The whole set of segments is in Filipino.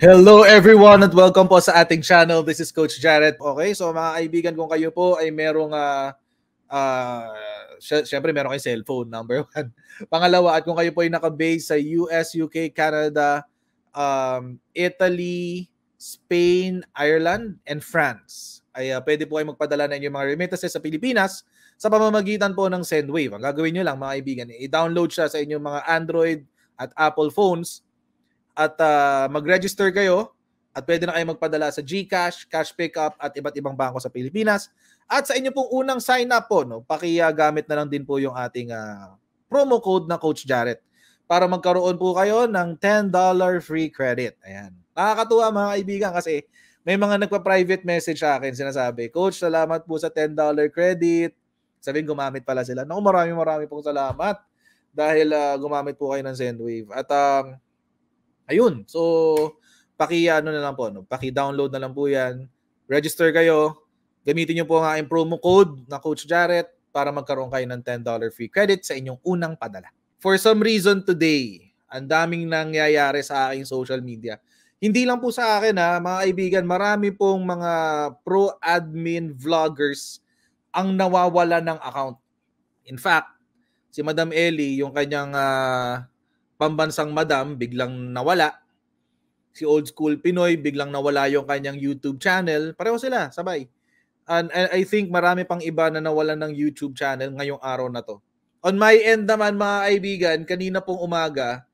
Hello everyone at welcome po sa ating channel. This is Coach Jarrett. Okay, so mga kaibigan, kung kayo po ay merong syempre meron kayong cellphone, number one. Pangalawa, at kung kayo po ay naka-base sa US, UK, Canada, Italy, Spain, Ireland, and France, ay pwede po kayo magpadala ng inyong mga remittances sa Pilipinas sa pamamagitan po ng Sendwave. Ang gagawin nyo lang mga kaibigan, i-download siya sa inyong mga Android at Apple phones at mag-register kayo at pwede na kayo magpadala sa GCash, Cash Pickup at iba't ibang bangko sa Pilipinas. At sa inyo pong unang sign up po, pakigamit na lang din po yung ating promo code na Coach Jarrett para magkaroon po kayo ng $10 free credit. Ayan. Nakakatuwa mga kaibigan kasi may mga nagpa-private message sa akin, sinasabi, Coach, salamat po sa $10 credit. Sabihin, gumamit pala sila. Naku, marami pong salamat dahil gumamit po kayo ng Sendwave. At ayun, so paki-ano na lang po, paki-download na lang po 'yan. Register kayo. Gamitin niyo po ang aking promo code na Coach Jarrett para magkaroon kayo ng $10 free credit sa inyong unang padala. For some reason today, ang daming nangyayari sa aking social media. Hindi lang po sa akin mga kaibigan, marami pong mga pro-admin vloggers ang nawawala ng account. In fact, si Madam Ellie, yung kanyang pambansang madam, biglang nawala. Si Old School Pinoy, biglang nawala yung kanyang YouTube channel. Pareho sila, sabay. And I think marami pang iba na nawalan ng YouTube channel ngayong araw na to. On my end naman mga kaibigan, kanina pong umaga,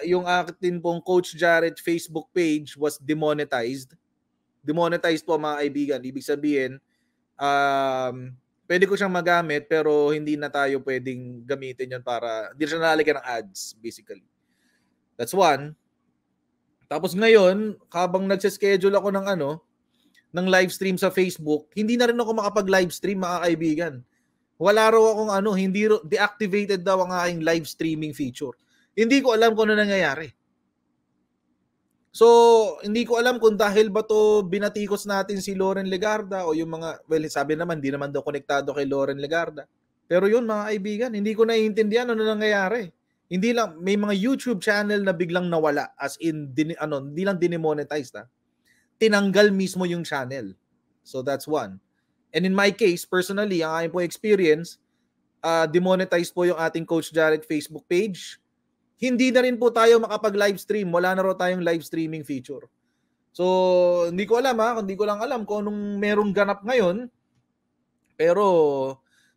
yung akin pong Coach Jarrett Facebook page was demonetized. Demonetized po mga kaibigan. Ibig sabihin, pwede ko siyang magamit pero hindi na tayo pwedeng gamitin yon para hindi siya nalalagyan ng ads basically. That's one. Tapos ngayon, habang nagse-schedule ako ng live stream sa Facebook, hindi na rin ako makapag-live stream mga kaibigan. Wala raw akong hindi deactivated daw ang aking live streaming feature. Hindi ko alam kung ano nangyayari. So, hindi ko alam kung dahil ba to binatikos natin si Loren Legarda o yung mga, well, sabi naman, di naman daw konektado kay Loren Legarda. Pero yun mga kaibigan, hindi ko naiintindihan ano nangyayari. Hindi lang, may mga YouTube channel na biglang nawala, as in, hindi lang dinemonetized tinanggal mismo yung channel. So that's one. And in my case, personally, ang aking po experience, demonetized po yung ating Coach Jarrett Facebook page. Hindi na rin po tayo makapag-live stream. Wala na raw tayong live streaming feature. So, hindi ko alam hindi ko lang alam kung anong merong ganap ngayon. Pero,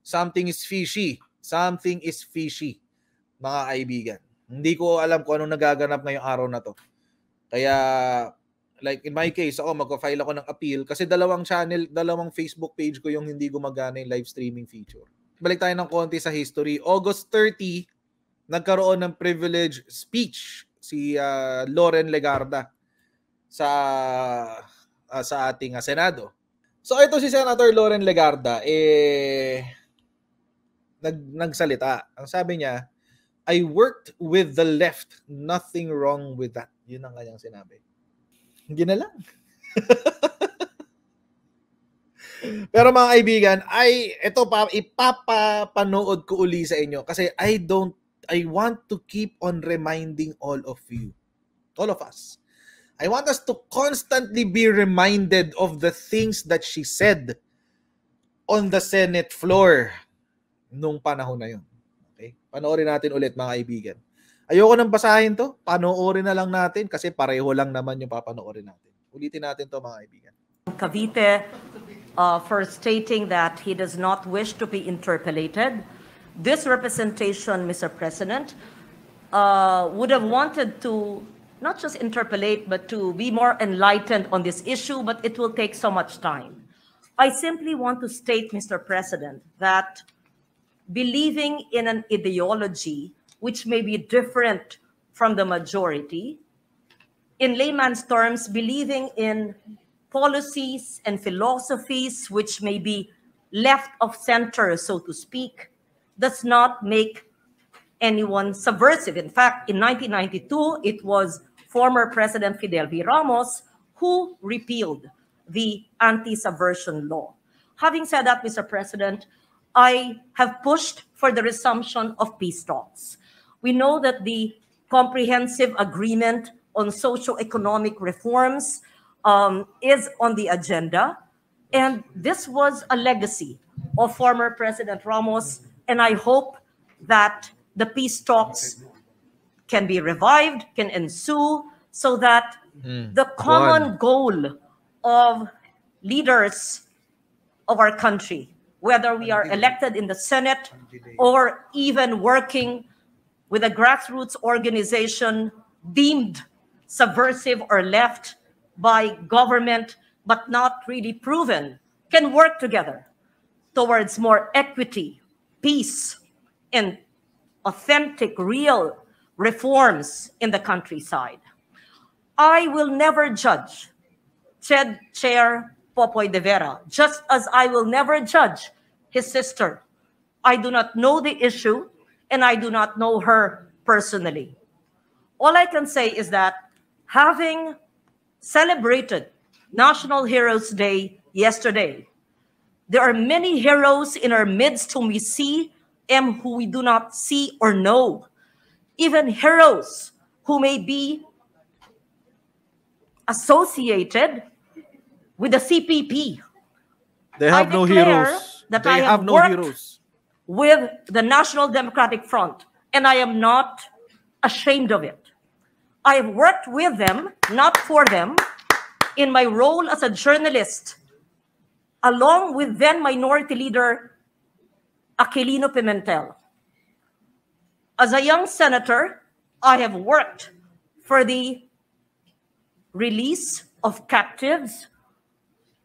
something is fishy. Something is fishy, mga kaibigan. Hindi ko alam kung anong nagaganap ngayong araw na to. Kaya, like in my case, ako magpa-file ako ng appeal kasi dalawang Facebook page ko yung hindi gumagana yung live streaming feature. Balik tayo ng konti sa history. August 30, nagkaroon ng privilege speech si Loren Legarda sa ating Senado. So ito si Senator Loren Legarda nagsalita. Ang sabi niya, I worked with the left. Nothing wrong with that. Yun ang kanyang sinabi. Hindi na lang. Pero mga kaibigan, ito pa ipapapanood ko uli sa inyo kasi I want to keep on reminding all of you, all of us. I want us to constantly be reminded of the things that she said on the Senate floor nung panahon na yun. Okay? Panoorin natin ulit mga kaibigan. Ayoko nang basahin to. Panoorin na lang natin kasi pareho lang naman yung papanoorin natin. Ulitin natin to mga kaibigan. Cavite for stating that he does not wish to be interpellated. This representation, Mr. President, would have wanted to not just interpellate, but to be more enlightened on this issue, but it will take so much time. I simply want to state, Mr. President, that believing in an ideology which may be different from the majority, in layman's terms, believing in policies and philosophies which may be left of center, so to speak, does not make anyone subversive. In fact, in 1992, it was former President Fidel V. Ramos who repealed the anti-subversion law. Having said that, Mr. President, I have pushed for the resumption of peace talks. We know that the comprehensive agreement on socio-economic reforms is on the agenda. And this was a legacy of former President Ramos. And I hope that the peace talks can be revived, can ensue, so that the common goal of leaders of our country, whether we are elected in the Senate or even working with a grassroots organization deemed subversive or left by government, but not really proven, can work together towards more equity, peace, and authentic, real reforms in the countryside. I will never judge Chair Popoy de Vera, just as I will never judge his sister. I do not know the issue, and I do not know her personally. All I can say is that having celebrated National Heroes Day yesterday, there are many heroes in our midst whom we see and who we do not see or know. Even heroes who may be associated with the CPP. They have no heroes. That They I have no worked heroes. with the National Democratic Front, and I am not ashamed of it. I have worked with them, not for them, in my role as a journalist, along with then Minority Leader Aquilino Pimentel. As a young senator, I have worked for the release of captives,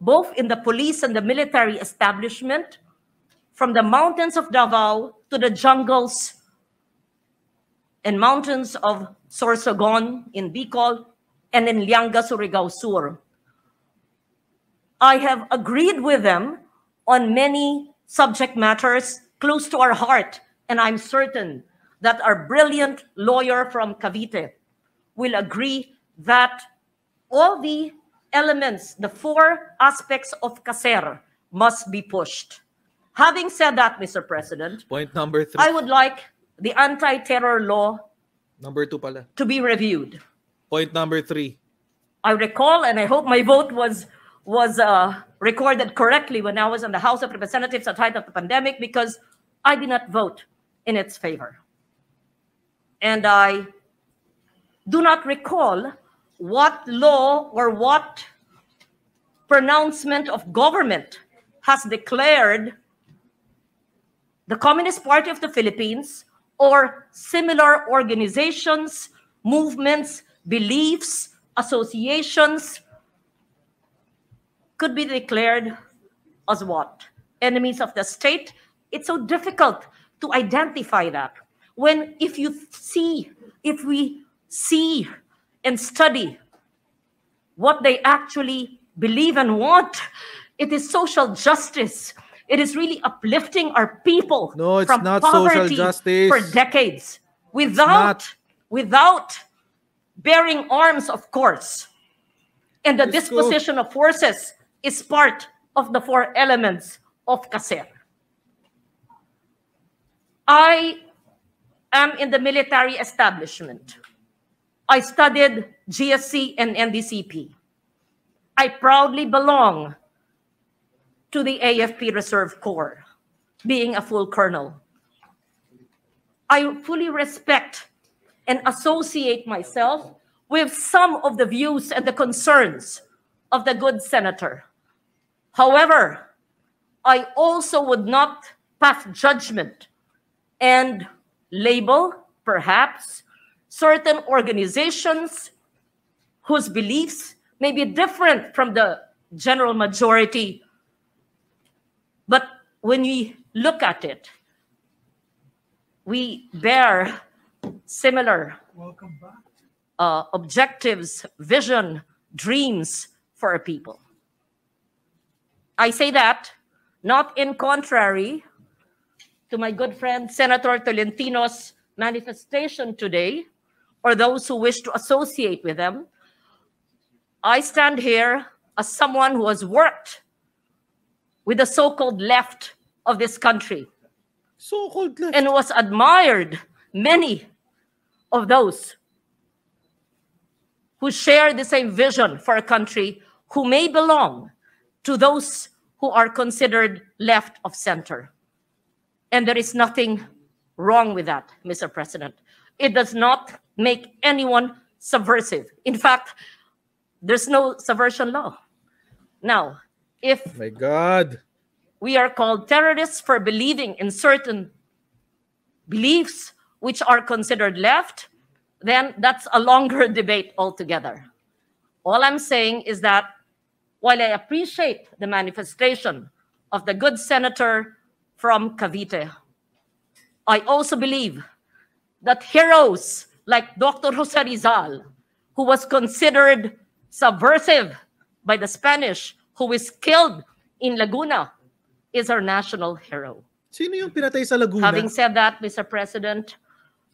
both in the police and the military establishment, from the mountains of Davao to the jungles and mountains of Sorsogon in Bicol and in Lianga, Surigao Sur. I have agreed with them on many subject matters close to our heart, and I'm certain that our brilliant lawyer from Cavite will agree that all the elements, the four aspects of CASER must be pushed. Having said that, Mr. President, Point number 3. I would like the anti-terror law Number 2 pala. to be reviewed. Point number 3. I recall, and I hope my vote was recorded correctly when I was in the House of Representatives at the height of the pandemic, because I did not vote in its favor. And I do not recall what law or what pronouncement of government has declared the Communist Party of the Philippines or similar organizations, movements, beliefs, associations could be declared as what? Enemies of the state? It's so difficult to identify that. When if we see and study what they actually believe and want, it is social justice. It is really uplifting our people No, it's from not social poverty justice. for decades without bearing arms, of course. And the Let's go. disposition of forces is part of the four elements of CASER. I am in the military establishment. I studied GSC and NDCP. I proudly belong to the AFP Reserve Corps, being a full colonel. I fully respect and associate myself with some of the views and the concerns of the good senator. However, I also would not pass judgment and label, perhaps, certain organizations whose beliefs may be different from the general majority. But when we look at it, we bear similar objectives, vision, dreams for our people. I say that not in contrary to my good friend Senator Tolentino's manifestation today, or those who wish to associate with them. I stand here as someone who has worked with the so-called left of this country, So-called left. and was admired many of those who share the same vision for a country, who may belong to those who are considered left of center. And there is nothing wrong with that, Mr. President. It does not make anyone subversive. In fact, there's no subversion law. Now, if My God. we are called terrorists for believing in certain beliefs which are considered left, then that's a longer debate altogether. All I'm saying is that while I appreciate the manifestation of the good senator from Cavite, I also believe that heroes like Dr. Jose Rizal, who was considered subversive by the Spanish, who was killed in Laguna, is our national hero. Sino yung pinatay sa Laguna? Having said that, Mr. President,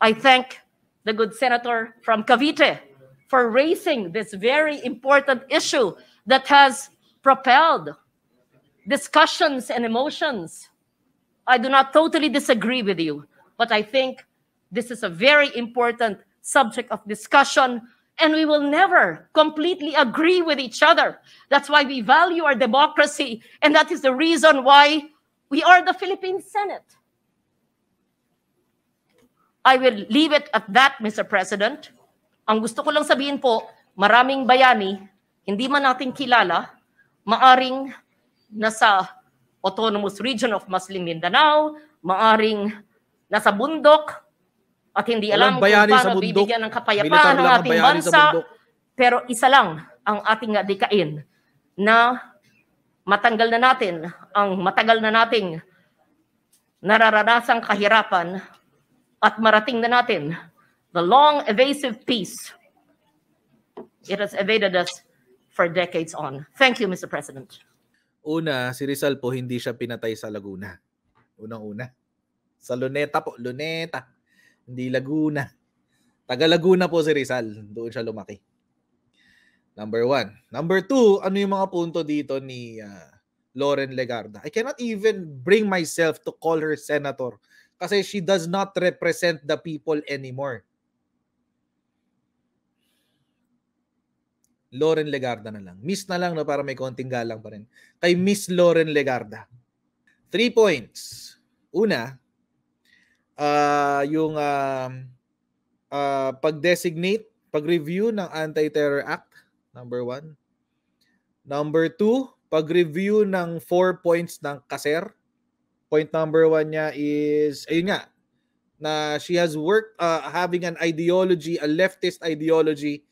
I thank the good senator from Cavite for raising this very important issue that has propelled discussions and emotions. I do not totally disagree with you, but I think this is a very important subject of discussion, and we will never completely agree with each other. That's why we value our democracy, and that is the reason why we are the Philippine Senate. I will leave it at that, Mr. President. Ang gusto ko lang sabihin po, maraming bayani, hindi man natin kilala, maaring nasa Autonomous Region of Muslim Mindanao, maaring nasa bundok, at hindi alam kung paano bibigyan ng kapayapaan ng ating bansa. Pero isa lang ang ating adikain na matanggal na natin ang matagal na nating nararanasang kahirapan at marating na natin the long evasive peace. It has evaded us for decades on. Thank you, Mr. President. Una, si Rizal po hindi siya pinatay sa Laguna. Unang-una. Sa Luneta po. Luneta. Hindi Laguna. Taga Laguna po si Rizal. Doon siya lumaki. Number 1. Number 2, ano yung mga punto dito ni Loren Legarda? I cannot even bring myself to call her senator kasi she does not represent the people anymore. Loren Legarda na lang. Miss na lang, no, para may konting galang pa rin. Kay Miss Loren Legarda. 3 points. Una, yung pag-designate, pag-review ng Anti-Terror Act, number 1. Number 2, pag-review ng 4 points ng KASER. Point number 1 niya is, ayun nga, na she has worked, having an ideology, a leftist ideology,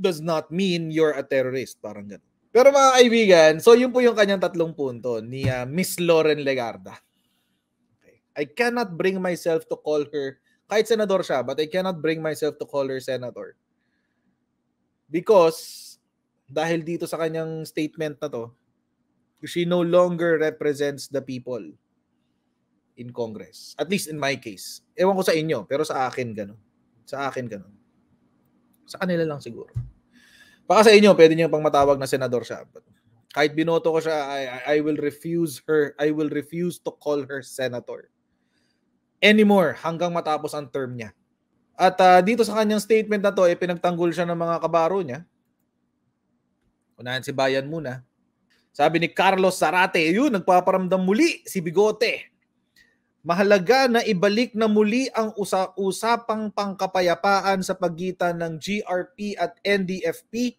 does not mean you're a terrorist. Parang ganun. Pero mga kaibigan, so yun po yung kanyang 3 punto ni Miss Loren Legarda. Okay. I cannot bring myself to call her, kahit senador siya, but I cannot bring myself to call her senator. Because, dahil dito sa kanyang statement na to, she no longer represents the people in Congress. At least in my case. Ewan ko sa inyo, pero sa akin ganun. Sa akin ganun. Sa kanila lang siguro. Baka sa inyo, pwede niyo pang matawag na senador siya. But kahit binoto ko siya, I will refuse her. I will refuse to call her senator anymore hanggang matapos ang term niya. At dito sa kanyang statement na to, pinagtanggol siya ng mga kabaro niya. Unahan si Bayan muna. Sabi ni Carlos Zarate, yun, nagpaparamdam muli si Bigote. Mahalaga na ibalik na muli ang usapang pangkapayapaan sa pagitan ng GRP at NDFP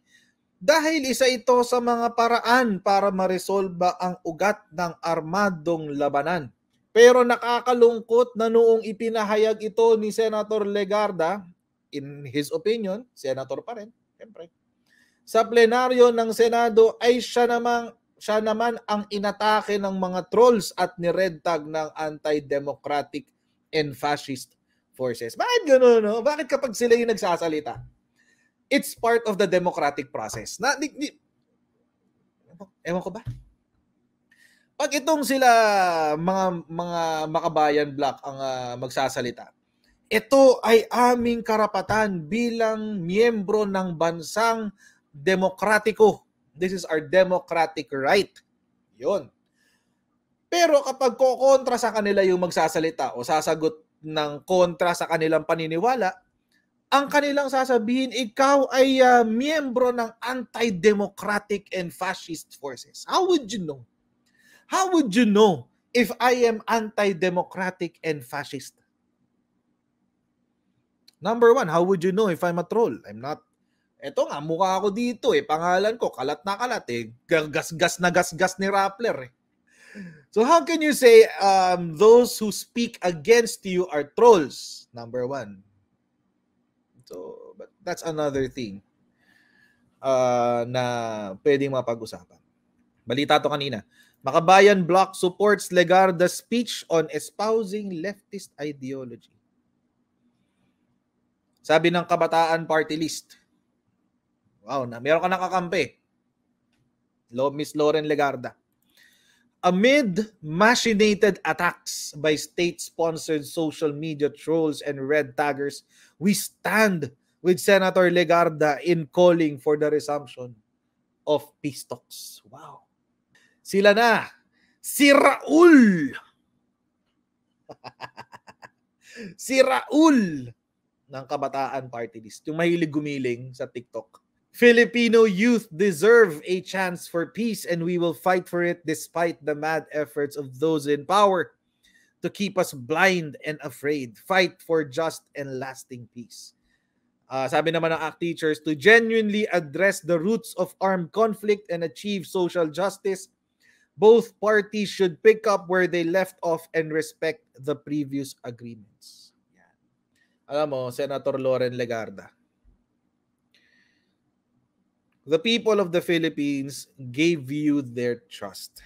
dahil isa ito sa mga paraan para maresolba ang ugat ng armadong labanan. Pero nakakalungkot na noong ipinahayag ito ni Senator Legarda, in his opinion, senator pa rin, siyempre, sa plenaryo ng Senado ay siya naman ang inatake ng mga trolls at ni-red-tag ng anti-democratic and fascist forces. Bakit gano'n, no? Bakit kapag sila yung nagsasalita? It's part of the democratic process. Ewan ko ba? Pag itong sila, mga makabayan block ang magsasalita, ito ay aming karapatan bilang miyembro ng bansang demokratiko. This is our democratic right. Yun. Pero kapag kontra sa kanila yung magsasalita o sasagot ng kontra sa kanilang paniniwala, ang kanilang sasabihin, ikaw ay miyembro ng anti-democratic and fascist forces. How would you know? How would you know if I am anti-democratic and fascist? Number one, how would you know if I'm a troll? I'm not. Eto nga, mukha ako dito pangalan ko, kalat na kalat gasgas na gasgas ni Rappler So how can you say those who speak against you are trolls? Number one. So, but that's another thing na pwedeng mapag-usapan. Balita to kanina. Makabayan Bloc supports Legarda's speech on espousing leftist ideology. Sabi ng Kabataan Party List. Wow, meron ka nakakampi. Miss Loren Legarda. Amid machinated attacks by state-sponsored social media trolls and red taggers, we stand with Senator Legarda in calling for the resumption of peace talks. Wow. Sila na. Si Raul. Si Raul ng Kabataan Party List. Yung mahilig gumiling sa TikTok. Filipino youth deserve a chance for peace and we will fight for it despite the mad efforts of those in power to keep us blind and afraid. Fight for just and lasting peace. Sabi naman ng ACT teachers, to genuinely address the roots of armed conflict and achieve social justice, both parties should pick up where they left off and respect the previous agreements. Yan. Alam mo, Senator Loren Legarda, the people of the Philippines gave you their trust.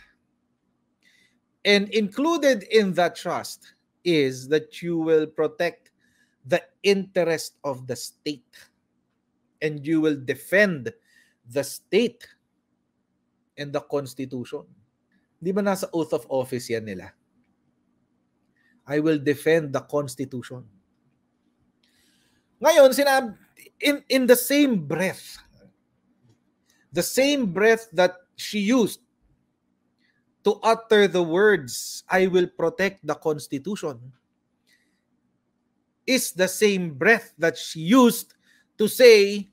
And included in that trust is that you will protect the interest of the state. And you will defend the state and the Constitution. Di ba nasa oath of office yan nila? I will defend the Constitution. Ngayon, in the same breath, that she used to utter the words, I will protect the Constitution, is the same breath that she used to say,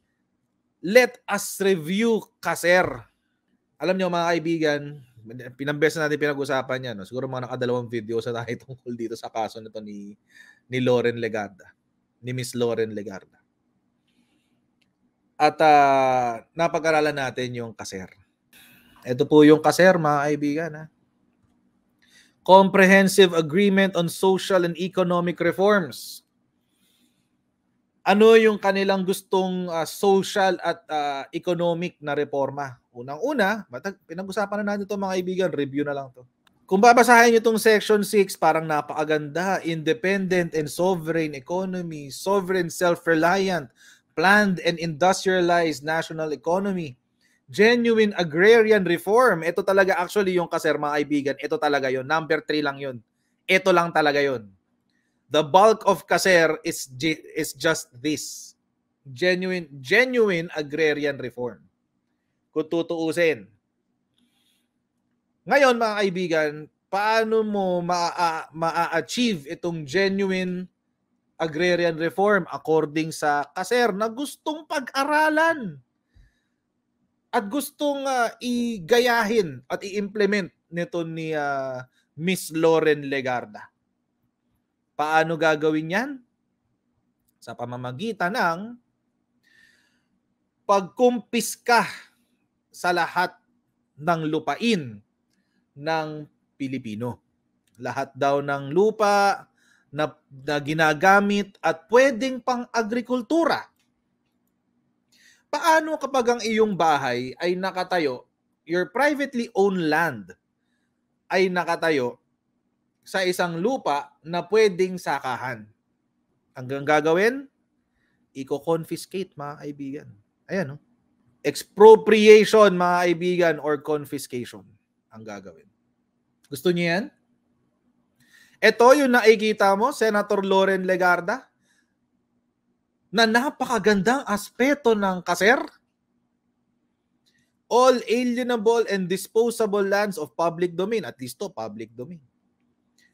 let us review Kaser. Alam niyo mga kaibigan, pinambes na natin pinag-usapan yan. No? Siguro mga nakadalawang video sa tayo tungkol dito sa kaso nito ni Loren Legarda, ni Miss Loren Legarda. At napag-aralan natin yung Kaser. Ito po yung Kaser, mga kaibigan. Comprehensive Agreement on Social and Economic Reforms. Ano yung kanilang gustong social at economic na reforma? Unang-una, pinag-usapan na natin ito mga kaibigan, review na lang to. Kung babasahin nyo itong Section 6, parang napakaganda. Independent and sovereign economy, sovereign self-reliant, planned and industrialized national economy, genuine agrarian reform. Ito talaga actually yung Kaser mga kaibigan. Ito talaga yon. Number 3 lang yon. Ito lang talaga yon. The bulk of Kaser is just this. Genuine agrarian reform. Kung tutuusin. Ngayon mga kaibigan, paano mo ma-achieve itong genuine agrarian reform according sa Kaser na gustong pag-aralan at gustong igayahin at i-implement nito ni Miss Loren Legarda? Paano gagawin yan? Sa pamamagitan ng pagkumpiska sa lahat ng lupain ng Pilipino. Lahat daw ng lupa na ginagamit at pwedeng pang agrikultura. Paano kapag ang iyong bahay ay nakatayo, your privately owned land ay nakatayo sa isang lupa na pwedeng sakahan? Ang gagawin, i-confiscate mga kaibigan. Ayan, no? Expropriation mga kaibigan or confiscation ang gagawin. Gusto niyo yan? Ito yung nakikita mo, Senator Loren Legarda, na napakagandang aspeto ng Kaser. All alienable and disposable lands of public domain, at least to public domain.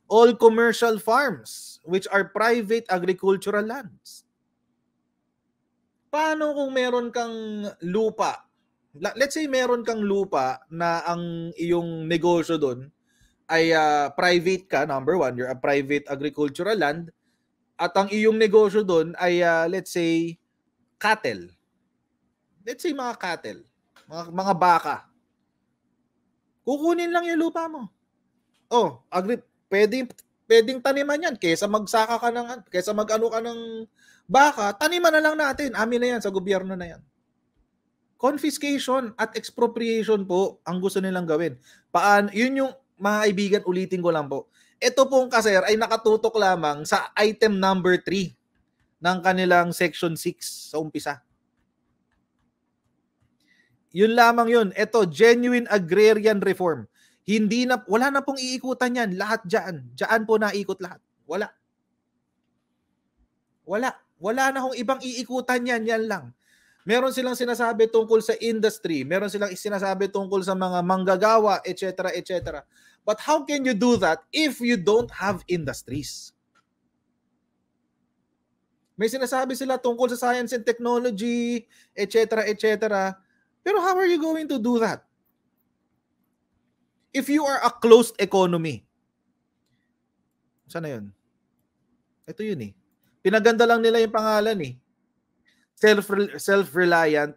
All commercial farms, which are private agricultural lands. Paano kung meron kang lupa? Let's say meron kang lupa na ang iyong negosyo doon ay private ka, number one, you're a private agricultural land, at ang iyong negosyo doon ay let's say cattle. Let's say mga cattle, mga baka. Kukunin lang yung lupa mo. Oh, pwedeng taniman yan kaysa magsaka ka ng, kaysa mag-ano ka ng baka, taniman na lang natin. Amin na yan, sa gobyerno na yan. Confiscation at expropriation po ang gusto nilang gawin. Yun yung mga kaibigan, ulitin ko lang po. Ito pong kaser ay nakatutok lamang sa item number 3 ng kanilang section 6 sa umpisa. Yun lamang yun. Ito, genuine agrarian reform. Wala na pong iikutan yan. Lahat dyan. Dyan po naikot lahat. Wala na kung ibang iikutan yan. Yan lang. Meron silang sinasabi tungkol sa industry. Meron silang sinasabi tungkol sa mga manggagawa, etc., etc. But how can you do that if you don't have industries? May sinasabi sila tungkol sa science and technology, etc., etc. Pero how are you going to do that? If you are a closed economy. Sana yun? Ito yun eh. Pinaganda lang nila yung pangalan eh. Self-reliant.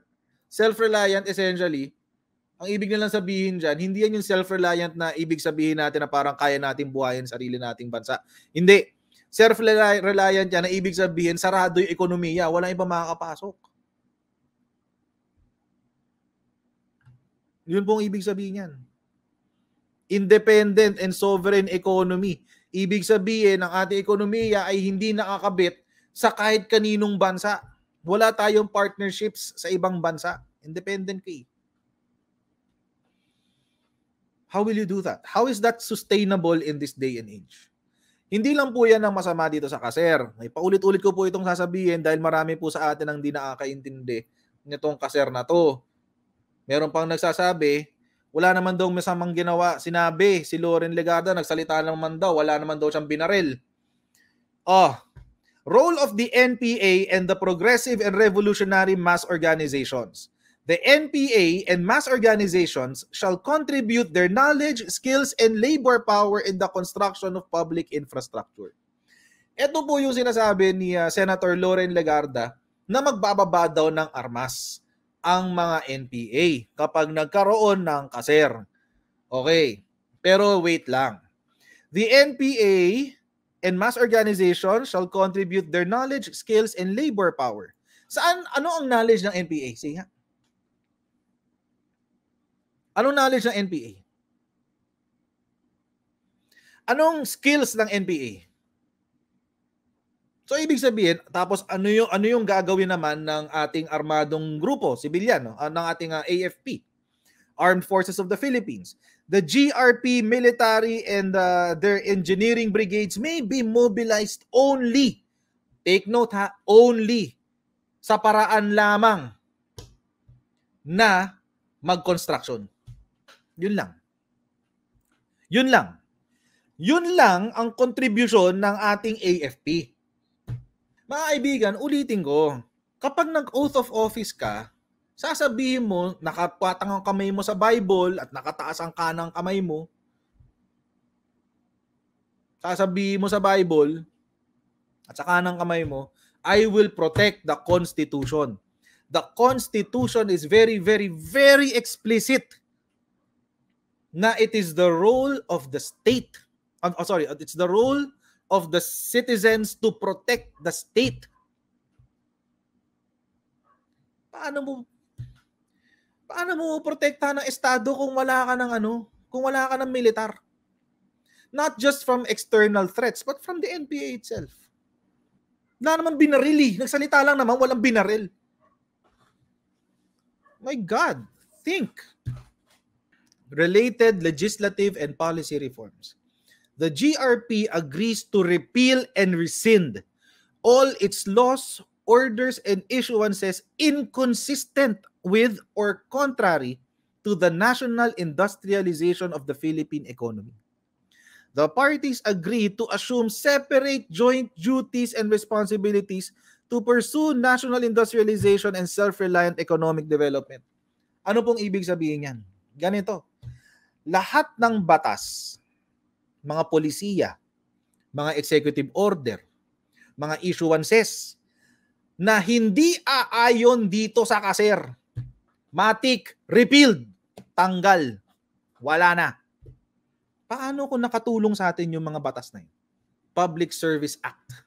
Self-reliant essentially, ang ibig nilang sabihin dyan, hindi yan yung self-reliant na ibig sabihin natin na parang kaya natin buhayin sarili nating bansa. Hindi. Self-reliant yan na ibig sabihin sarado yung ekonomiya. Walang iba makakapasok. Yun pong ibig sabihin yan. Independent and sovereign economy. Ibig sabihin, ang ating ekonomiya ay hindi nakakabit sa kahit kaninong bansa. Wala tayong partnerships sa ibang bansa. Independent ka eh. How will you do that? How is that sustainable in this day and age? Hindi lang po yan ang masama dito sa kaser. May paulit-ulit ko po itong sasabihin dahil marami po sa atin ang di nakakaintindi nitong kaser na to. Meron pang nagsasabi, wala naman daw masamang ginawa. Sinabi, si Loren Legarda, nagsalita naman daw, wala naman daw siyang binaril. Role of the NPA and the progressive and revolutionary mass organizations. The NPA and mass organizations shall contribute their knowledge, skills, and labor power in the construction of public infrastructure. Ito po yung sinasabi ni Senator Loren Legarda na magbababa daw ng armas ang mga NPA kapag nagkaroon ng kaser. Okay, pero wait lang. The NPA and mass organizations shall contribute their knowledge, skills, and labor power. Ano ang knowledge ng NPA? Sige nga. Anong knowledge ng NPA? Anong skills ng NPA? So ibig sabihin, tapos ano yung gagawin naman ng ating armadong grupo, sibilyan, ng ating AFP, Armed Forces of the Philippines. The GRP military and their engineering brigades may be mobilized only, take note ha, only, sa paraan lamang na mag-construction. Yun lang. Yun lang ang contribution ng ating AFP. Mga kaibigan, ulitin ko, kapag nag-oath of office ka, sasabihin mo, nakapatang ang kamay mo sa Bible at nakataas ang kanang kamay mo. Sasabihin mo sa Bible at sa kanang kamay mo, I will protect the Constitution. The Constitution is very, very, very explicit na it is the role of the state. It's the role of the citizens to protect the state. Paano mo protektahan ng estado kung wala ka ng militar? Not just from external threats, but from the NPA itself. Wala naman binaril eh. Nagsalita lang naman, walang binaril. My God, think. Related legislative and policy reforms. The GRP agrees to repeal and rescind all its laws, orders, and issuances inconsistent with or contrary to the national industrialization of the Philippine economy. The parties agree to assume separate joint duties and responsibilities to pursue national industrialization and self-reliant economic development. Ano pong ibig sabihin yan? Ganito. Lahat ng batas, mga polisiya, mga executive order, mga issuances na hindi aayon dito sa kaser, matik, repealed, tanggal, wala na. Paano kung nakatulong sa atin yung mga batas na yun? Public Service Act.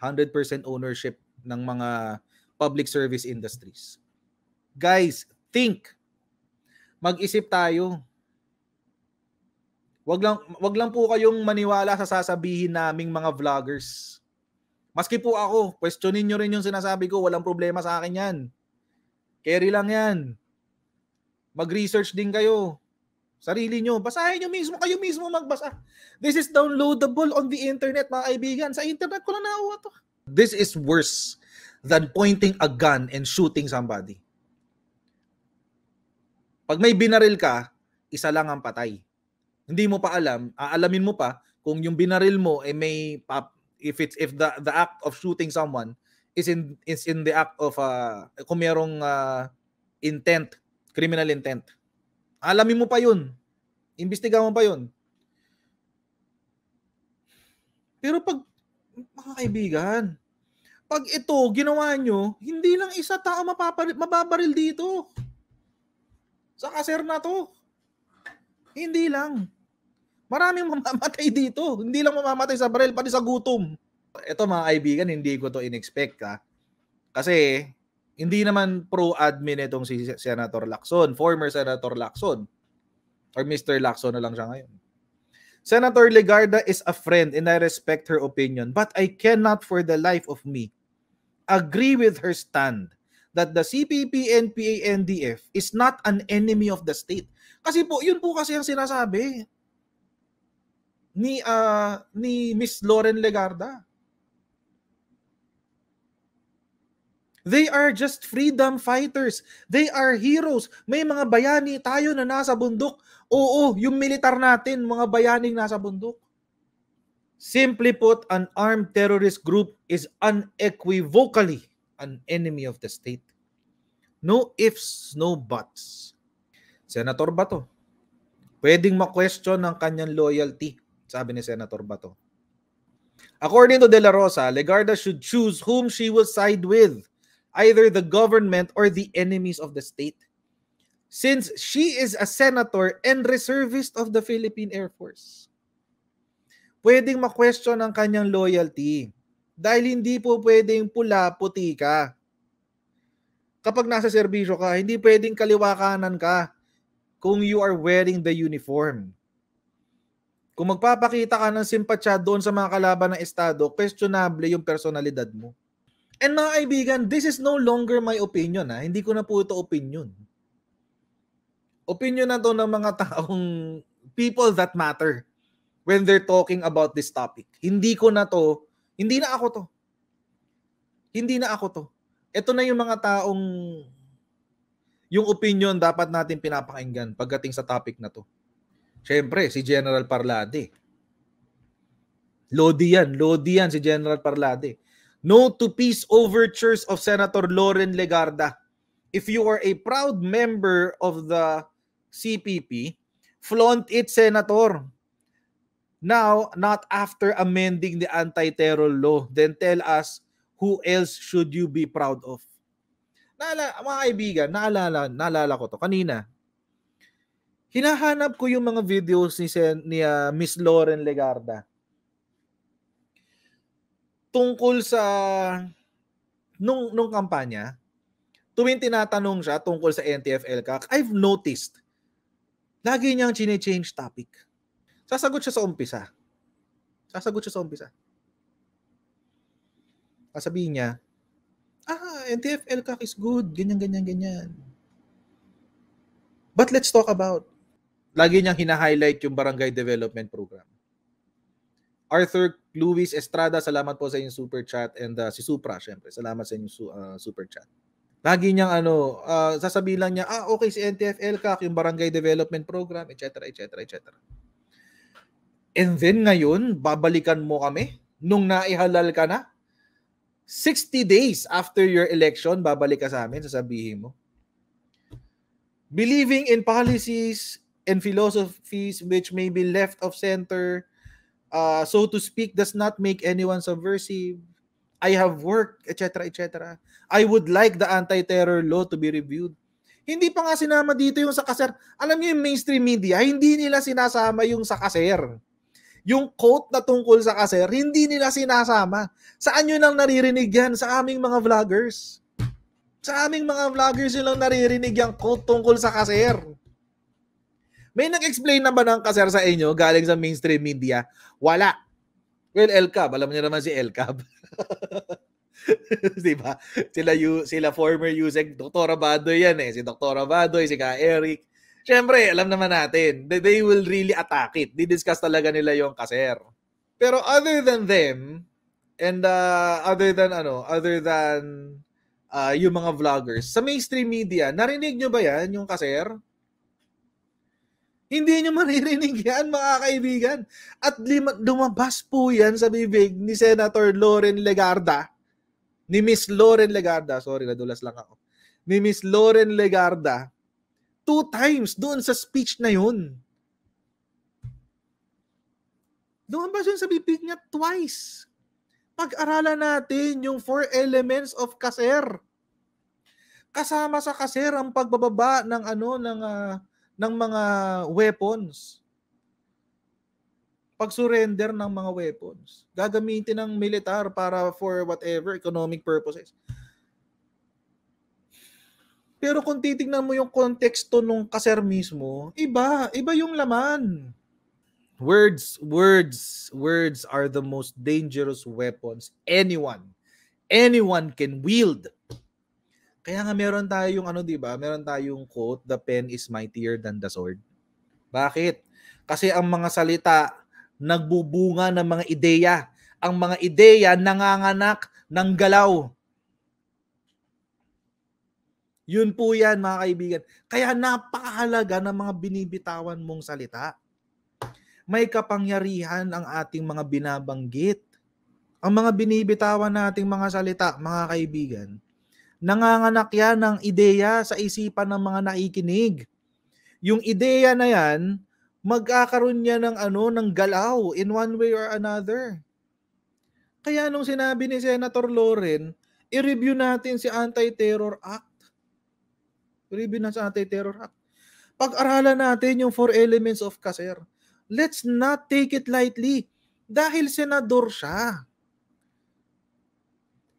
100% ownership ng mga public service industries. Guys, think. Mag-isip tayo. Wag lang po kayong maniwala sa sasabihin naming mga vloggers. Maski po ako, questionin nyo rin yung sinasabi ko, walang problema sa akin yan. Carry lang yan. Mag-research din kayo. Sarili nyo. Basahin nyo mismo. Kayo mismo magbasa. This is downloadable on the internet, mga kaibigan. Sa internet ko lang nakuha to. This is worse than pointing a gun and shooting somebody. Pag may binaril ka, isa lang ang patay. Hindi mo pa alam, aalamin mo pa kung yung binaril mo may if the act of shooting someone is in the act of kung merong intent, criminal intent. Alamin mo pa yun. Imbestigahan mo pa yun. Pero pag, mga kaibigan, pag ito, ginawa nyo, hindi lang isa tao mababaril dito. Sa kaser na to. Hindi lang. Maraming mamamatay dito. Hindi lang mamamatay sa baril, pati sa gutom. Ito mga kaibigan, hindi ko to in-expect Kasi, hindi naman pro-admin itong si Senator Lacson, former Senator Lacson, or Mr. Lacson na lang siya ngayon. Senator Legarda is a friend and I respect her opinion, but I cannot for the life of me agree with her stand that the CPP, NPA, NDF is not an enemy of the state. Kasi po, yun po kasi ang sinasabi ni Miss Loren Legarda. They are just freedom fighters. They are heroes. May mga bayani tayo na nasa bundok. Oo, yung militar natin, mga bayaning nasa bundok. Simply put, an armed terrorist group is unequivocally an enemy of the state. No ifs, no buts. Senator Bato, pwedeng ma-question ang kanyang loyalty, sabi ni Senator Bato. According to De La Rosa, Legarda should choose whom she will side with, either the government or the enemies of the state, since she is a senator and reservist of the Philippine Air Force. Pwedeng ma-question ang kanyang loyalty dahil hindi po pwedeng pula, puti ka. Kapag nasa serbisyo ka, hindi pwedeng kaliwa kanan ka kung you are wearing the uniform. Kung magpapakita ka ng simpatya doon sa mga kalaban ng Estado, questionable yung personalidad mo. And mga kaibigan, this is no longer my opinion. Hindi ko na po ito opinion. Opinion na to ng mga taong people that matter when they're talking about this topic. Hindi na ako to. Hindi na ako to. Ito na yung mga taong yung opinion dapat natin pinapakinggan pagdating sa topic na to. Siyempre, si General Parlade. Lodi yan si General Parlade. No to peace overtures of Senator Loren Legarda. If you are a proud member of the CPP, flaunt it, Senator. Now, not after amending the anti-terror law, then tell us who else should you be proud of. Mga kaibigan, naalala ko to kanina. Hinahanap ko yung mga videos ni Miss Loren Legarda tungkol sa nung kampanya. Tuwing tinatanong siya tungkol sa NTF-ELCAC, I've noticed lagi niyang chine-change topic. Sasagot siya sa umpisa. Sasabihin niya, NTF-ELCAC is good, ganyan. But let's talk about, lagi niyang hina-highlight yung Barangay Development Program. Arthur Luis Estrada, salamat po sa inyong super chat, and si Supra, syempre, salamat sa inyong super chat. Lagi niyang sasabihin lang niya, okay si NTF-ELCAC, yung Barangay Development Program, etc. And then ngayon, babalikan mo kami nung naihalal ka na 60 days after your election, babalik ka sa amin, sasabihin mo. Believing in policies and philosophies which may be left of center, so to speak, does not make anyone subversive. I have worked, etc., etc. I would like the anti-terror law to be reviewed. Hindi pa nga sinama dito yung sa kaser. Alam niyo yung mainstream media, hindi nila sinasama yung sa kaser. Yung quote na tungkol sa kaser, hindi nila sinasama. Saan nyo nang naririnig yan? Sa aming mga vloggers. Sa aming mga vloggers yun lang naririnig yung quote tungkol sa kaser. May nag-explain na ba ng kaser sa inyo galing sa mainstream media? Wala. Well, LCAB. Alam niyo naman si LCAB. Diba? Sila former USEC, Dr. Abadoy yan eh. Si Dr. Abadoy, si Ka Eric. Siyempre, alam naman natin, they will really attack it. Di-discuss talaga nila yung kaser. Pero other than them, and other than yung mga vloggers, sa mainstream media, narinig nyo ba yan, yung kaser? Hindi nyo maririnig yan, mga kaibigan. At lumabas po yan sa bibig ni Senator Loren Legarda, ni Miss Loren Legarda, sorry, nadulas lang ako, ni Miss Loren Legarda, 2 times doon sa speech na yun. Lumabas yun sa bibig niya twice. Pag-aralan natin yung 4 elements of kaser. Kasama sa kaser ang pagbababa ng mga weapons. Pag-surrender ng mga weapons. Gagamitin ng militar para for whatever economic purposes. Pero kung titingnan mo yung konteksto nung kaser mismo, iba yung laman. Words are the most dangerous weapons anyone can wield. Kaya nga meron tayong meron tayong quote, the pen is mightier than the sword. Bakit? Kasi ang mga salita nagbubunga ng mga ideya. Ang mga ideya nanganganak ng galaw. Yun po yan, mga kaibigan. Kaya napakahalaga ng mga binibitawan mong salita. May kapangyarihan ang ating mga binabanggit. Ang mga binibitawan nating mga salita, mga kaibigan, nanganganak yan ng ideya sa isipan ng mga nakikinig. Yung ideya na yan, magkakaroon niya ng galaw in one way or another. Kaya nung sinabi ni Senator Loren, i-review natin si Anti-Terror Act. I-review natin si Anti-Terror Act. Pag-aralan natin yung 4 elements of kaser. Let's not take it lightly. Dahil senador siya.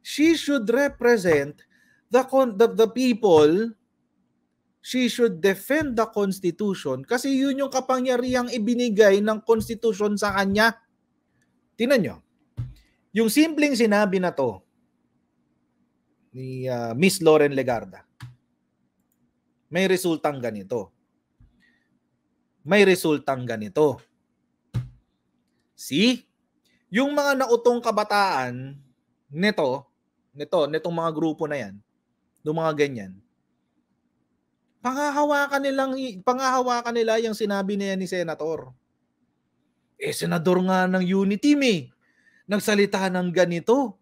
She should represent the people. She should defend the Constitution kasi yun yung kapangyarihang ibinigay ng Constitution sa kanya. Tingnan nyo. Yung simpleng sinabi na to ni Miss Loren Legarda, may resultang ganito. May resultang ganito. See? Yung mga nautong kabataan nitong mga grupo na yan, ng mga ganyan, panghahawakan nila yung sinabi niya ni Senator. Senador nga ng Unity nagsalita ng ganito.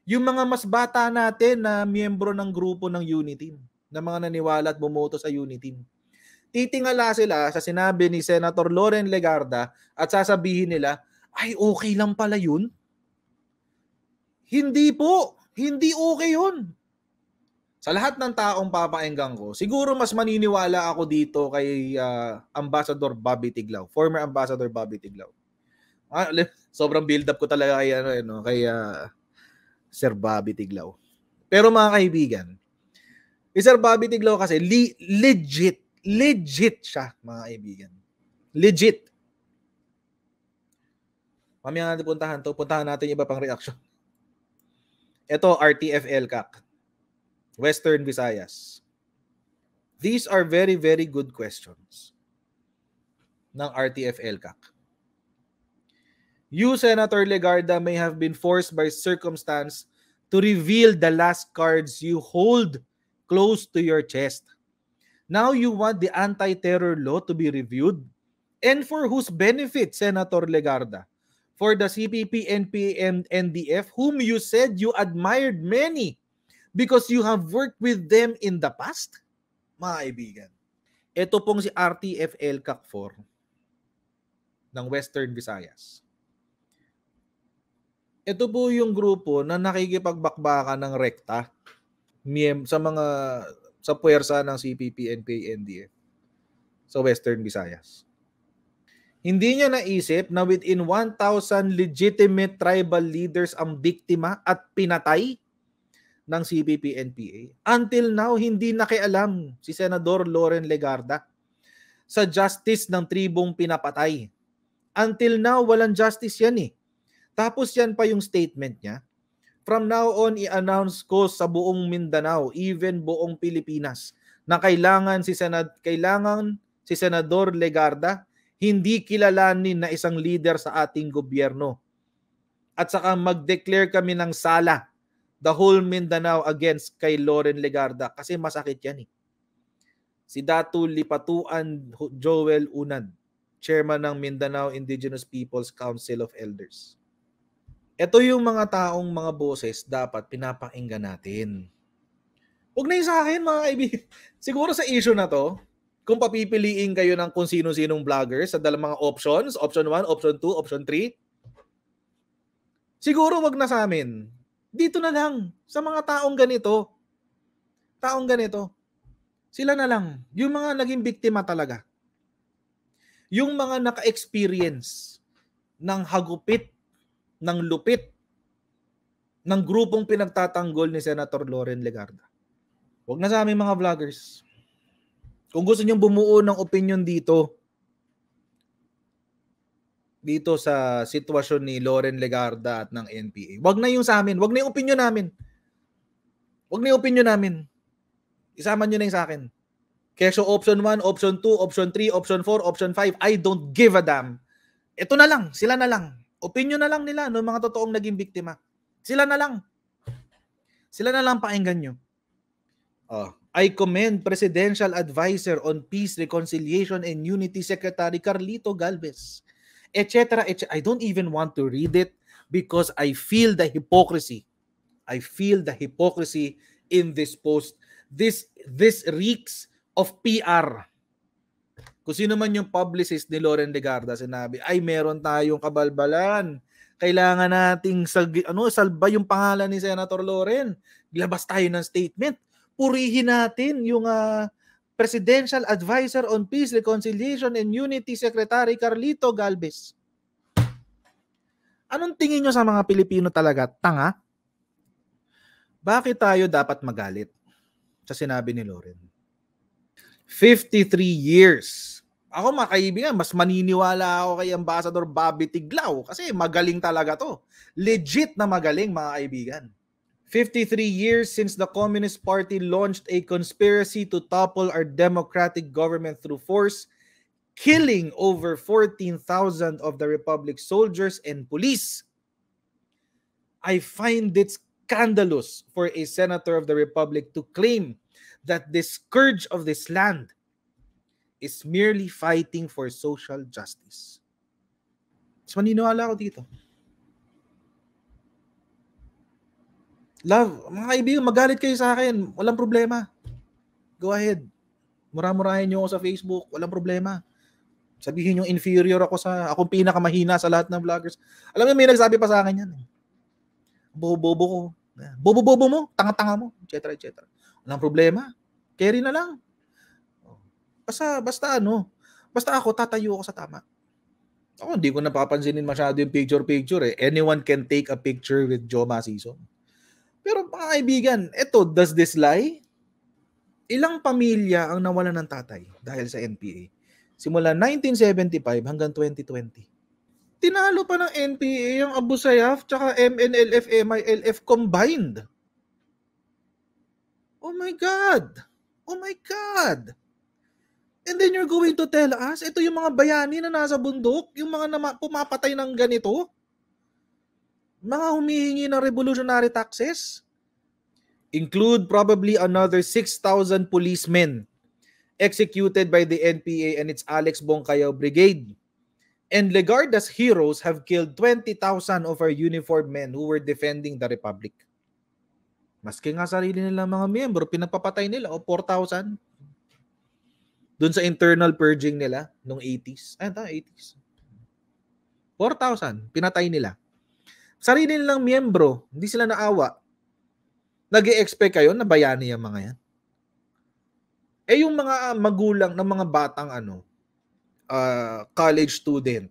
Yung mga mas bata natin na miyembro ng grupo ng Unity, na mga naniwala at bumoto sa Unity, titingala sila sa sinabi ni Senator Loren Legarda at sasabihin nila, ay okay lang pala yun? Hindi po. Hindi okay yun. Sa lahat ng taong papaenggang ko, siguro mas maniniwala ako dito kay Ambassador Bobby Tiglao, former Ambassador Bobby Tiglao. Sobrang build up ko talaga kay Sir Bobby Tiglao. Pero mga kaibigan, Sir Bobby Tiglao kasi legit siya, mga kaibigan. Legit. Mamaya natin puntahan natin iba pang reaction. Ito, RTF-LCAC. Western Visayas. These are very, very good questions ng RTF-LCAC. You, Senator Legarda, may have been forced by circumstance to reveal the last cards you hold close to your chest. Now you want the anti-terror law to be reviewed? And for whose benefit, Senator Legarda? for the CPP, NPA, and NDF, whom you said you admired many because you have worked with them in the past? Mga kaibigan, ito pong si RTFL CAC4 ng Western Visayas. Ito po yung grupo na nakikipagbakbakan ng rekta sa puwersa ng CPP, NPA, NDF sa Western Visayas. Hindi niya naisip na within 1,000 legitimate tribal leaders ang biktima at pinatay ng CPP, NPA. Until now, hindi nakialam si Senador Loren Legarda sa justice ng tribong pinapatay. Until now, walang justice yan eh. Tapos yan pa yung statement niya. From now on, i-announce ko sa buong Mindanao, even buong Pilipinas, na kailangan si Senador Legarda hindi kilalanin na isang leader sa ating gobyerno. At saka mag-declare kami ng sala, the whole Mindanao against kay Loren Legarda kasi masakit yan eh. Si Datu Lipatuan Joel Unad, chairman ng Mindanao Indigenous Peoples Council of Elders. Ito yung mga taong mga boses dapat pinapakinggan natin. Huwag na yung sa akin mga kaibigan. Siguro sa issue na to, kung papipiliin kayo ng kung sino-sinong vloggers sa dalawang mga options, option 1, option 2, option 3, siguro wag na sa amin. Dito na lang, sa mga taong ganito. Taong ganito. Sila na lang. Yung mga naging biktima talaga. Yung mga naka-experience ng hagupit, ng lupit, ng grupong pinagtatanggol ni Senator Loren Legarda. Wag na sa amin mga vloggers. Kung gusto nyo bumuo ng opinion dito sa sitwasyon ni Loren Legarda at ng NPA, wag na yung sa amin. Wag na yung opinion namin. Wag na yung opinion namin. Isama nyo na yung sa akin. Kesyo option 1, option 2, option 3, option 4, option 5, I don't give a damn. Ito na lang. Sila na lang. Opinion na lang nila ng mga totoong naging biktima. Sila na lang. Sila na lang pakinggan nyo. I commend Presidential Advisor on Peace, Reconciliation, and Unity Secretary Carlito Galvez, etc. I don't even want to read it because I feel the hypocrisy. I feel the hypocrisy in this post. This reeks of PR. Kung sino man yung publicist ni Loren Legarda, sinabi, ay meron tayong kabalbalan. Kailangan nating salba yung pangalan ni Senator Loren. Labas tayo ng statement. Purihin natin yung Presidential Advisor on Peace, Reconciliation, and Unity Secretary Carlito Galvez. Anong tingin nyo sa mga Pilipino talaga? Tanga? Bakit tayo dapat magalit sa sinabi ni Loren? 53 years. Ako mga kaibigan, mas maniniwala ako kay Ambassador Bobby Tiglao kasi magaling talaga to. Legit na magaling mga kaibigan. 53 years since the Communist Party launched a conspiracy to topple our democratic government through force, killing over 14,000 of the Republic's soldiers and police. I find it scandalous for a senator of the Republic to claim that the scourge of this land is merely fighting for social justice. Mas maniniwala ako dito. Love, mga kaibigan, magalit kayo sa akin. Walang problema. Go ahead. Mura-murahin nyo ako sa Facebook. Walang problema. Sabihin nyo inferior ako akong pinakamahina sa lahat ng vloggers. Alam mo, may nagsabi pa sa akin yan. Bobo-bobo ko. Bobo-bobo mo. Tanga-tanga mo. Etc. Walang problema. Carry na lang. Basta ako, tatayo ako sa tama. Ako, hindi ko napapansinin masyado yung picture-picture eh. Anyone can take a picture with Joe Masison. Pero mga kaibigan, does this lie? Ilang pamilya ang nawalan ng tatay dahil sa NPA? Simula 1975 hanggang 2020. Tinalo pa ng NPA yung Abu Sayyaf tsaka MNLF, MILF combined. Oh my God! Oh my God! And then you're going to tell us, ito yung mga bayani na nasa bundok, yung mga pumapatay ng ganito, mga humihingi ng revolutionary taxes, include probably another 6,000 policemen executed by the NPA and its Alex Bongcayaw Brigade. And Legarda's heroes have killed 20,000 of our uniformed men who were defending the Republic. Maski nga sarili nila mga miyembro, pinapapatay nila, 4,000. Doon sa internal purging nila, nung 80s. 80s. 4,000, pinatay nila. Sarili nilang miyembro, hindi sila naawa. Nag-e-expect kayo na bayani yung mga yan. Yung mga magulang ng mga batang college student,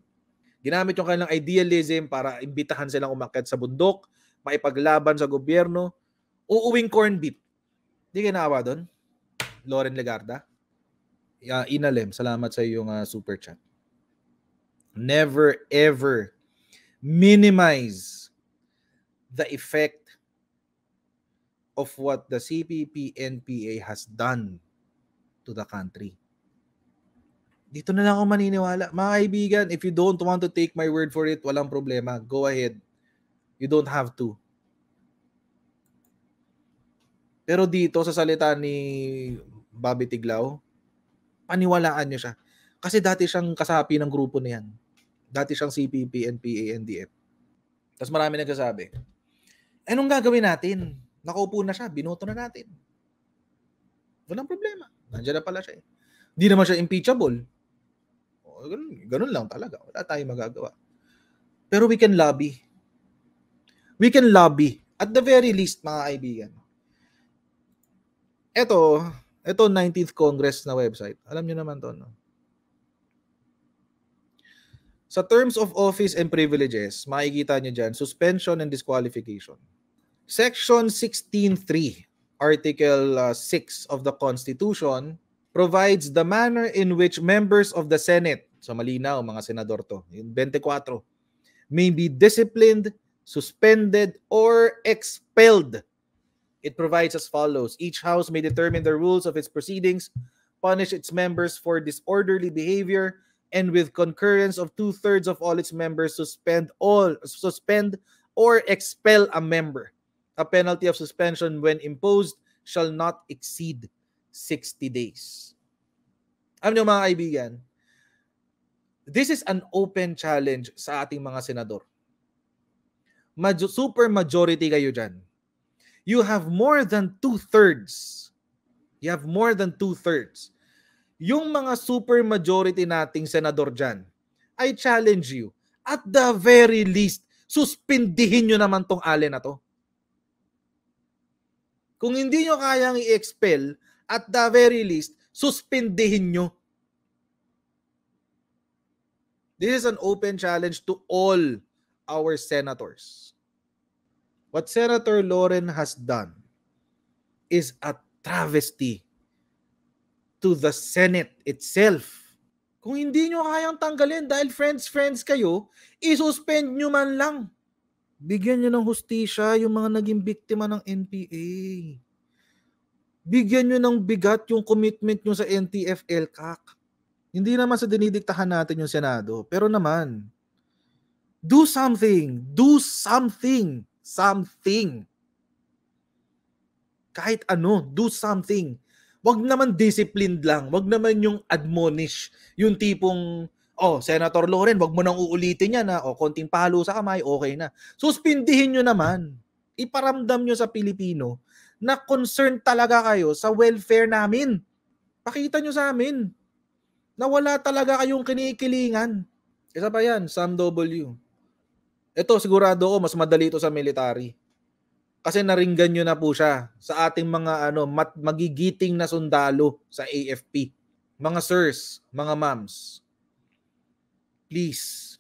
ginamit yung kanilang idealism para imbitahan silang umakyat sa bundok, maipaglaban sa gobyerno, uuwing corn beef. Hindi kayo naawa doon? Loren Legarda? Inalem, salamat sa iyong super chat. Never ever minimize the effect of what the CPP-NPA has done to the country. Dito na lang ako maniniwala. Mga kaibigan, if you don't want to take my word for it, walang problema. Go ahead. You don't have to. Pero dito sa salita ni Bobby Tiglao, paniwalaan nyo siya. Kasi dati siyang kasapi ng grupo na yan. Dati siyang CPP, NPA, NDF. Tapos marami nagsasabi, anong gagawin natin? Nakaupo na siya, binoto na natin. Walang problema. Nandiyan na pala siya. Hindi naman siya impeachable. Ganun lang talaga. Wala tayong magagawa. Pero we can lobby. We can lobby. At the very least, mga kaibigan. Ito 19th Congress na website. Alam niyo naman to, no? Sa terms of office and privileges, makikita niyo dyan, suspension and disqualification. Section 16.3, Article 6 of the Constitution provides the manner in which members of the Senate, so malinaw mga senador to, yung 24, may be disciplined, suspended, or expelled. It provides as follows. Each house may determine the rules of its proceedings, punish its members for disorderly behavior, and with concurrence of 2/3 of all its members, suspend or expel a member. A penalty of suspension when imposed shall not exceed 60 days. Alam niyo mga kaibigan, this is an open challenge sa ating mga senador. Super majority kayo dyan. You have more than 2/3. You have more than 2/3. Yung mga super majority nating senador dyan, I challenge you, at the very least, suspindihin nyo naman tong ale na to. Kung hindi nyo kayang i-expel, at the very least, suspindihin nyo. This is an open challenge to all our senators. What Senator Loren has done is a travesty to the Senate itself. Kung hindi nyo kayang tanggalin dahil friends kayo, isuspend nyo man lang. Bigyan nyo ng hustisya yung mga naging biktima ng NPA. Bigyan nyo ng bigat yung commitment nyo sa NTF-ELCAC. Hindi naman sa dinidiktahan natin yung Senado. Pero naman, do something. Do something. Something. Kahit ano, do something. Wag naman disciplined lang. Wag naman yung admonish. Yung tipong, Senator Loren, wag mo nang uulitin yan. Konting palo sa kamay, okay na. Suspindihin nyo naman. Iparamdam nyo sa Pilipino na concerned talaga kayo sa welfare namin. Pakita nyo sa amin na wala talaga kayong kinikilingan. Isa pa yan, Sam W. Ito, sigurado ko, mas madali ito sa military. Kasi naringgan nyo na po siya sa ating mga magigiting na sundalo sa AFP. Mga sirs, mga ma'ams, please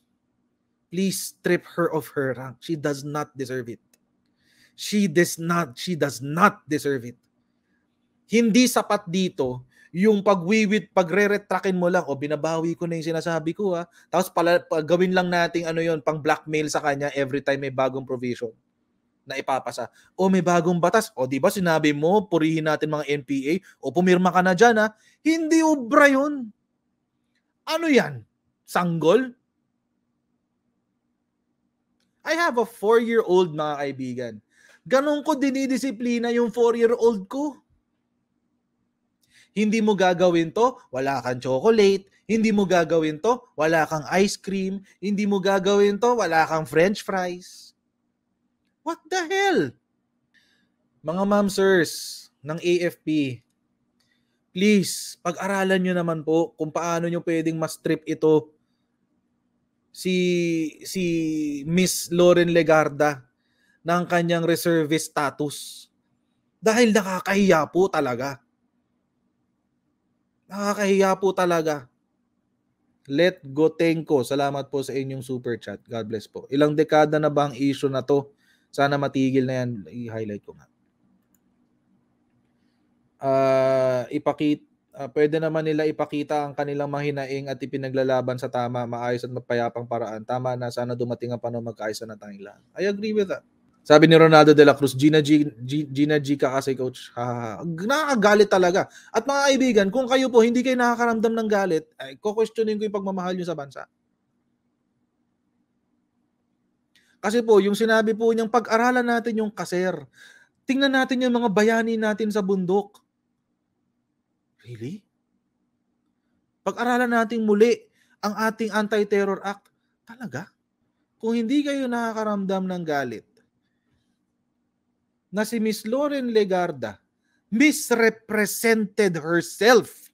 strip her of her rank. She does not deserve it. She does not deserve it. Hindi sapat dito yung pagre-retractin mo lang, binabawi ko na yung sinasabi ko tapos gawin lang nating pang blackmail sa kanya every time may bagong provision na ipapasa. May bagong batas. Di ba sinabi mo, purihin natin mga NPA, pumirma ka na dyan Hindi obra yun. Ano yan? Sanggol? I have a 4-year-old mga kaibigan. Ganon ko dinidisiplina yung 4-year-old ko. Hindi mo gagawin to, wala kang chocolate. Hindi mo gagawin to, wala kang ice cream. Hindi mo gagawin to, wala kang french fries. What the hell? Mga mamsers ng AFP, please, pag-aralan nyo naman po kung paano nyo pwedeng ma-strip ito si Miss Lauren Legarda ng kanyang reservist status. Dahil nakakahiya po talaga. Nakakahiya po talaga. Let go Tenko. Salamat po sa inyong super chat. God bless po. Ilang dekada na ba ang issue na to? Sana matigil na yan. I-highlight ko nga. Pwede naman nila ipakita ang kanilang mahinaing at ipinaglalaban sa tama, maayos at mapayapang paraan. Tama na, sana dumating ang panahon magkaisa na tayong lahat. I agree with that. Sabi ni Ronaldo de la Cruz, Gina G ka kasi coach. Nakakagalit talaga. At mga kaibigan, kung kayo po hindi kayo nakakaramdam ng galit, ay ko-questionin ko yung pagmamahal nyo sa bansa. Kasi po, yung sinabi po niyang pag-aralan natin yung kaser. Tingnan natin yung mga bayani natin sa bundok. Really? Pag-aralan natin muli ang ating Anti-Terror Act. Talaga? Kung hindi kayo nakakaramdam ng galit, na si Miss Lauren Legarda misrepresented herself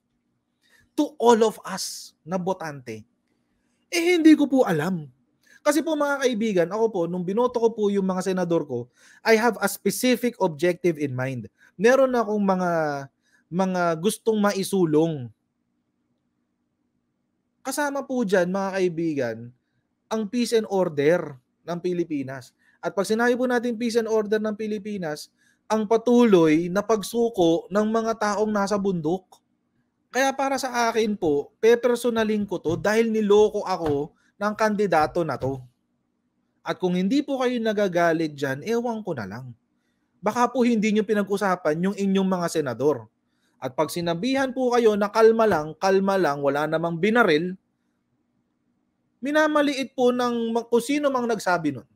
to all of us na botante, hindi ko po alam. Kasi po mga kaibigan, ako po, nung binoto ko po yung mga senador ko, I have a specific objective in mind. Meron akong mga gustong maisulong. Kasama po dyan, mga kaibigan, ang peace and order ng Pilipinas. At pag sinabi po natin peace and order ng Pilipinas, ang patuloy na pagsuko ng mga taong nasa bundok. Kaya para sa akin po, pepersonalin ko to dahil niloko ako ng kandidato na to. At kung hindi po kayo nagagalit dyan, ewan ko na lang. Baka po hindi nyo pinag-usapan yung inyong mga senador. At pag sinabihan po kayo na kalma lang, wala namang binaril, minamaliit po ng kung sino mang nagsabi nun.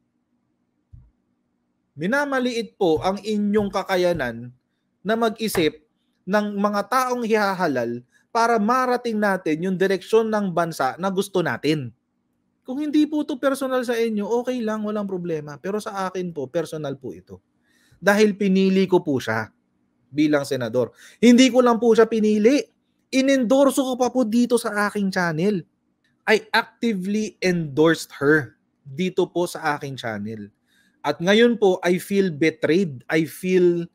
Minamaliit po ang inyong kakayanan na mag-isip ng mga taong hihahalal para marating natin yung direksyon ng bansa na gusto natin. Kung hindi po ito personal sa inyo, okay lang, walang problema. Pero sa akin po, personal po ito. Dahil pinili ko po siya bilang senador. Hindi ko lang po siya pinili. Inendorso ko pa po dito sa aking channel. I actively endorsed her dito po sa aking channel. At ngayon po, I feel betrayed. I feel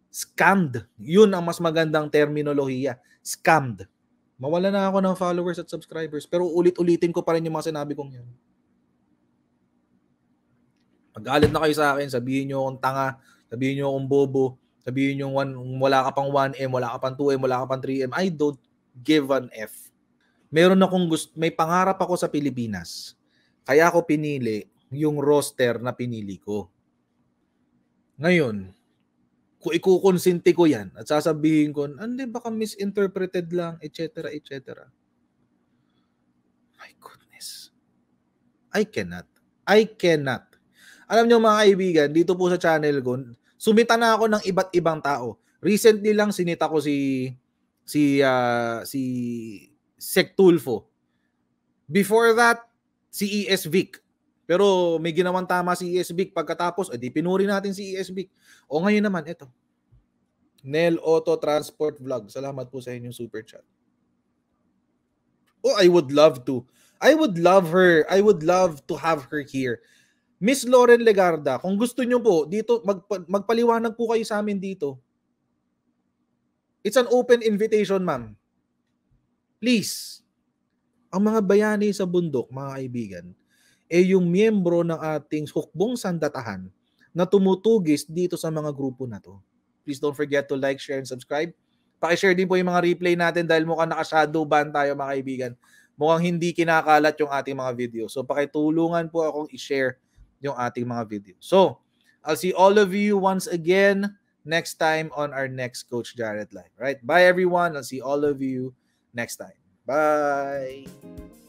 scammed. Yun ang mas magandang terminolohiya. Scammed. Mawala na ako ng followers at subscribers. Pero ulit-ulitin ko pa rin yung mga sinabi kong yun. Magalit na kayo sa akin. Sabihin nyo akong tanga. Sabihin nyo akong bobo. Sabihin nyo wala ka pang 1M, wala ka pang 2M, wala ka pang 3M. I don't give an F. May pangarap ako sa Pilipinas. Kaya ako pinili yung roster na pinili ko. Ngayon, kung ikukonsinti ko yan at sasabihin ko, baka misinterpreted lang, etc., etc. My goodness. I cannot. Alam nyo mga kaibigan, dito po sa channel ko, sumita na ako ng iba't ibang tao. Recently lang sinita ko si Sec Tulfo. Before that, si ES Vic. Pero may ginawang tama si ES Vic pagkatapos, di pinuri natin si ES Vic. O ngayon naman, ito. Nel Auto Transport Vlog. Salamat po sa inyong super chat. I would love to. I would love her. I would love to have her here. Miss Lauren Legarda, kung gusto nyo po, dito, magpaliwanag po kayo sa amin dito. It's an open invitation, ma'am. Please. Ang mga bayani sa bundok, mga kaibigan, yung miyembro ng ating hukbong sandatahan na tumutugis dito sa mga grupo na to. Please don't forget to like, share, and subscribe. Paki-share din po yung mga replay natin dahil mukhang naka-shadow ban tayo, mga kaibigan. Mukhang hindi kinakalat yung ating mga video. So pakitulungan po akong i-share yung ating mga video. So, I'll see all of you once again next time on our next Coach Jarrett Live. Right? Bye everyone. I'll see all of you next time. Bye!